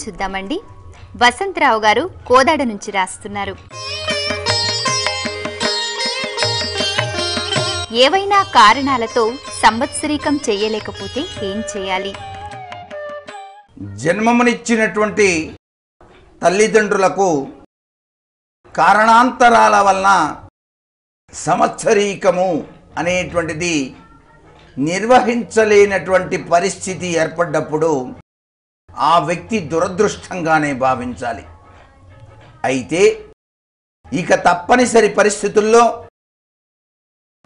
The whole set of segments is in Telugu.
చూద్దామండి. వసంతరావు గారు కోదాడ నుంచి రాస్తున్నారు. ఏవైనా కారణాలతో సంవత్సరీకం చేయలేకపోతే ఏం చేయాలి? జన్మమునిచ్చినటువంటి తల్లిదండ్రులకు కారణాంతరాల వలన సంవత్సరీకము అనేటువంటిది నిర్వహించలేనటువంటి పరిస్థితి ఏర్పడ్డప్పుడు ఆ వ్యక్తి దురదృష్టంగానే భావించాలి. అయితే ఇక తప్పనిసరి పరిస్థితుల్లో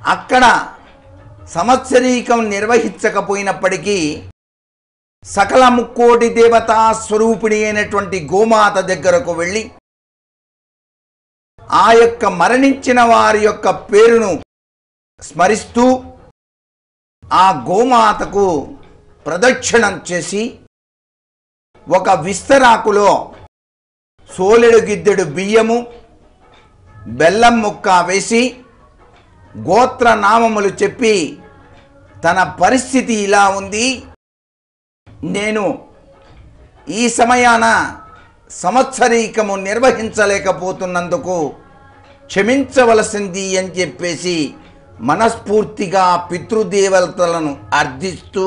అక్కడ సంవత్సరీకం నిర్వహించకపోయినప్పటికీ సకల ముక్కోటి దేవతా స్వరూపిణి అయినటువంటి గోమాత దగ్గరకు వెళ్ళి ఆ యొక్క మరణించిన వారి యొక్క పేరును స్మరిస్తూ ఆ గోమాతకు ప్రదక్షిణం చేసి ఒక విస్తరాకులో సోలెడు గిద్దెడు బియ్యము బెల్లం ముక్క వేసి గోత్రనామములు చెప్పి తన పరిస్థితి ఇలా ఉంది, నేను ఈ సమయాన సంవత్సరీకము నిర్వహించలేకపోతున్నందుకు క్షమించవలసింది అని చెప్పేసి మనస్ఫూర్తిగా పితృదేవతలను అర్థిస్తూ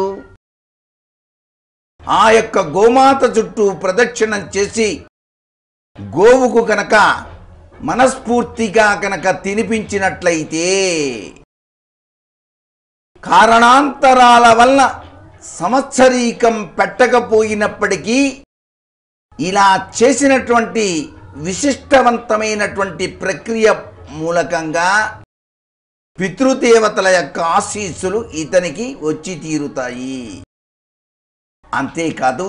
ఆ యొక్క గోమాత చుట్టూ ప్రదక్షిణం చేసి గోవుకు కనుక మనస్ఫూర్తిగా కనుక తినిపించినట్లయితే కారణాంతరాల వలన సంవత్సరీకం పెట్టకపోయినప్పటికీ ఇలా చేసినటువంటి విశిష్టవంతమైనటువంటి ప్రక్రియ మూలకంగా పితృదేవతల యొక్క ఆశీస్సులు ఇతనికి వచ్చి తీరుతాయి. అంతేకాదు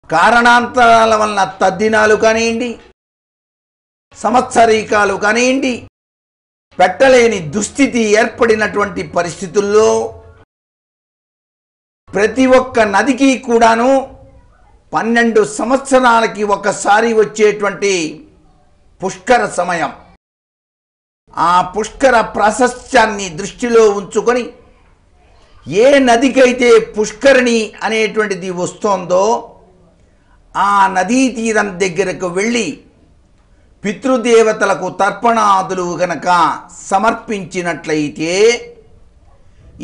కారణాంతరాల వలన తద్దినాలు కానివ్వండి, సంవత్సరీకాలు కానివ్వండి పెట్టలేని దుస్థితి ఏర్పడినటువంటి పరిస్థితుల్లో ప్రతి ఒక్క నదికి కూడాను 12 సంవత్సరాలకి ఒకసారి వచ్చేటువంటి పుష్కర సమయం. ఆ పుష్కర ప్రాశస్త్యాన్ని దృష్టిలో ఉంచుకొని ఏ నదికైతే పుష్కరిణి అనేటువంటిది వస్తోందో ఆ నదీ తీరం దగ్గరకు వెళ్ళి పితృదేవతలకు తర్పణాదులు గనక సమర్పించినట్లయితే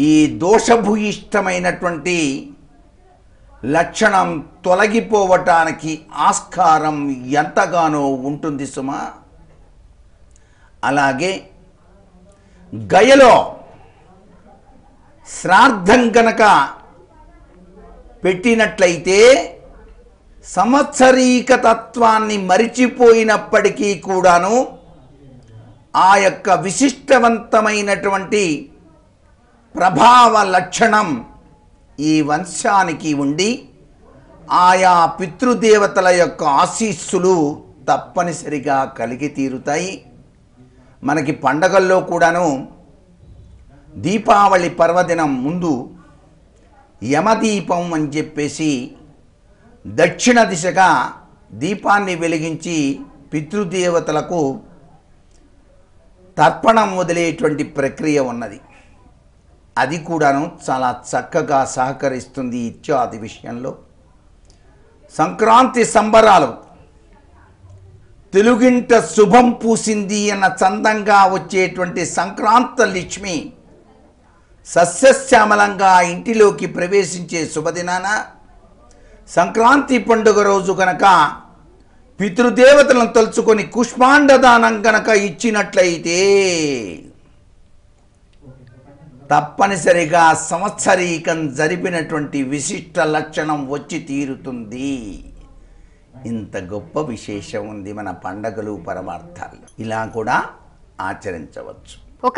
ఈ దోషభూయిష్టమైనటువంటి లక్షణం తొలగిపోవటానికి ఆస్కారం ఎంతగానో ఉంటుంది సుమా. అలాగే గయలో శ్రాద్ధం గనక పెట్టినట్లయితే సంవత్సరీక తత్వాన్ని మరిచిపోయినప్పటికీ కూడాను ఆ యొక్క విశిష్టవంతమైనటువంటి ప్రభావ లక్షణం ఈ వంశానికి ఉండి ఆయా పితృదేవతల యొక్క ఆశీస్సులు తప్పనిసరిగా కలిగి తీరుతాయి. మనకి పండగల్లో కూడాను దీపావళి పర్వదినం ముందు యమదీపం అని చెప్పేసి దక్షిణ దిశగా దీపాన్ని వెలిగించి పితృదేవతలకు తర్పణం వదిలేటువంటి ప్రక్రియ ఉన్నది. అది కూడాను చాలా చక్కగా సహకరిస్తుంది ఇత్యాది విషయంలో. సంక్రాంతి సంబరాలు తెలుగింట శుభం పూసింది అన్న చందంగా వచ్చేటువంటి సంక్రాంత లక్ష్మి సస్యశ్యామలంగా ఇంటిలోకి ప్రవేశించే శుభదినాన సంక్రాంతి పండుగ రోజు కనుక పితృదేవతలను తలుచుకొని కుష్మాండదానం కనుక ఇచ్చినట్లయితే తప్పనిసరిగా సంవత్సరీకం జరిపినటువంటి విశిష్ట లక్షణం వచ్చి తీరుతుంది. ఇంత గొప్ప విశేషం ఉంది మన పండగలు పరమార్థాలు. ఇలా కూడా ఆచరించవచ్చు. ఒక